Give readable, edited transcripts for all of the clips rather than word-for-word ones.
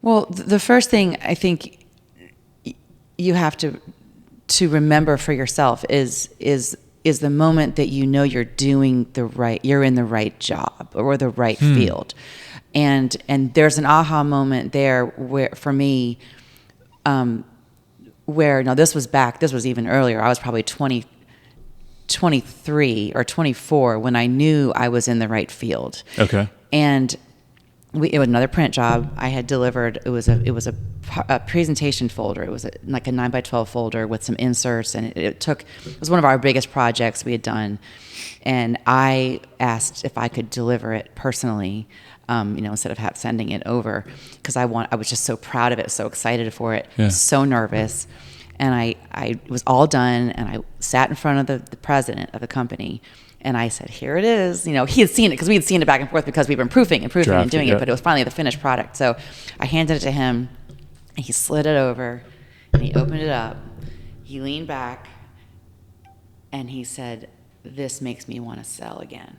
Well, the first thing I think you have to remember for yourself is the moment that you know you're you're in the right job or the right field. And there's an aha moment there where, for me, this was even earlier. I was probably 23 or 24 when I knew I was in the right field. Okay. And it was another print job. I had delivered. It was a presentation folder. It was like a 9x12 folder with some inserts, and it was one of our biggest projects we had done. And I asked if I could deliver it personally, instead of sending it over, because I was just so proud of it, so excited for it, so nervous. And I was all done, and I sat in front of the president of the company. And I said, here it is. He had seen it because we had seen it back and forth because we've been proofing and doing it, but it was finally the finished product. So I handed it to him, and he slid it over, and he opened it up. He leaned back, and he said, this makes me want to sell again.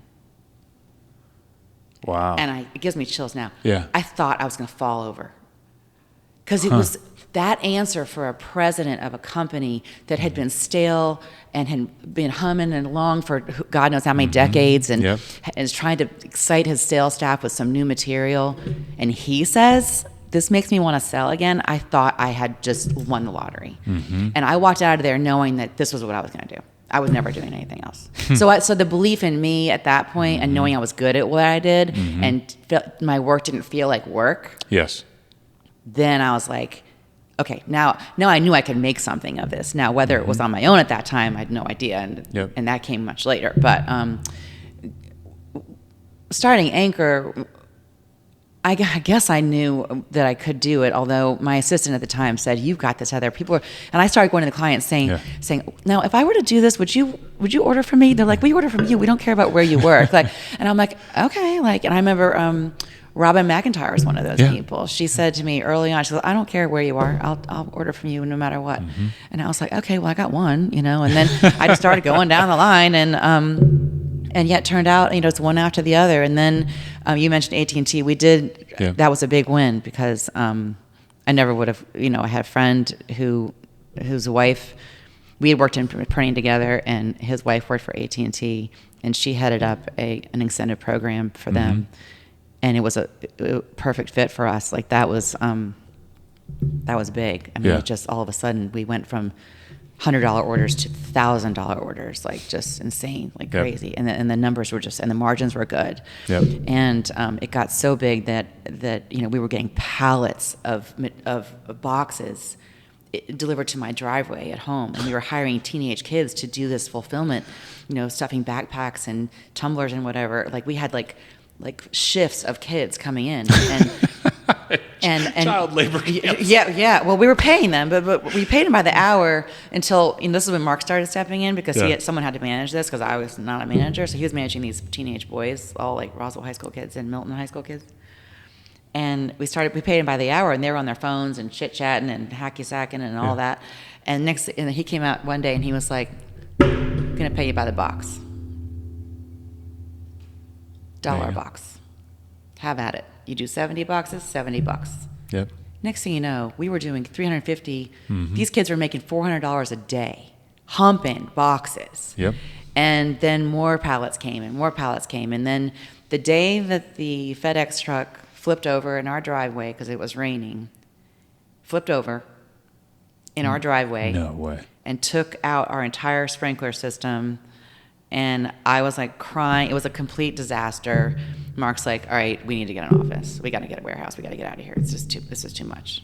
Wow. And it gives me chills now. Yeah. I thought I was going to fall over. Because it was that answer for a president of a company that had been stale and had been humming along for God knows how many decades and is trying to excite his sales staff with some new material. And he says, this makes me want to sell again. I thought I had just won the lottery. And I walked out of there knowing that this was what I was going to do. I was never doing anything else. So the belief in me at that point and knowing I was good at what I did and my work didn't feel like work. Yes. Then I was like, okay, now I knew I could make something of this. Now, whether it was on my own at that time, I had no idea, and that came much later. But starting Anchor, I guess I knew that I could do it, although my assistant at the time said, you've got this, Heather. And I started going to the clients saying, now, if I were to do this, would you order from me? They're like, we order from you. We don't care about where you work. And I'm like, okay. And I remember Robin McIntyre was one of those people. She said to me early on, she said, I don't care where you are. I'll order from you no matter what. And I was like, okay, well, I got one, and then I just started going down the line, and yet turned out, it's one after the other. And then you mentioned AT&T. We did, that was a big win because I never would have, I had a friend whose wife, we had worked in printing together, and his wife worked for AT&T, and she headed up an extended program for them. And it was a perfect fit for us. That was big. I mean, it just all of a sudden we went from $100 orders to $1,000 orders, just insane, crazy. And the numbers were and the margins were good. And it got so big that we were getting pallets of boxes delivered to my driveway at home, and we were hiring teenage kids to do this fulfillment, stuffing backpacks and tumblers and whatever. We had shifts of kids coming in and child labor camps. Well, we were paying them, but we paid them by the hour until this is when Mark started stepping in because someone had to manage this because I was not a manager, so he was managing these teenage boys, all Roswell High School kids and Milton High School kids. And we paid them by the hour, and they were on their phones and chit chatting and hacky sacking and all that. And he came out one day and he was like, "I'm gonna pay you by the box." $1 box. Have at it. You do 70 boxes, $70. Yep. Next thing you know, we were doing 350. These kids were making $400 a day, humping boxes. Yep. And then more pallets came. And then the day that the FedEx truck flipped over in our driveway because it was raining, flipped over in our driveway. No way. And took out our entire sprinkler system. And I was crying. It was a complete disaster. Mark's like, all right, we need to get an office. We got to get a warehouse. We got to get out of here. This is too much.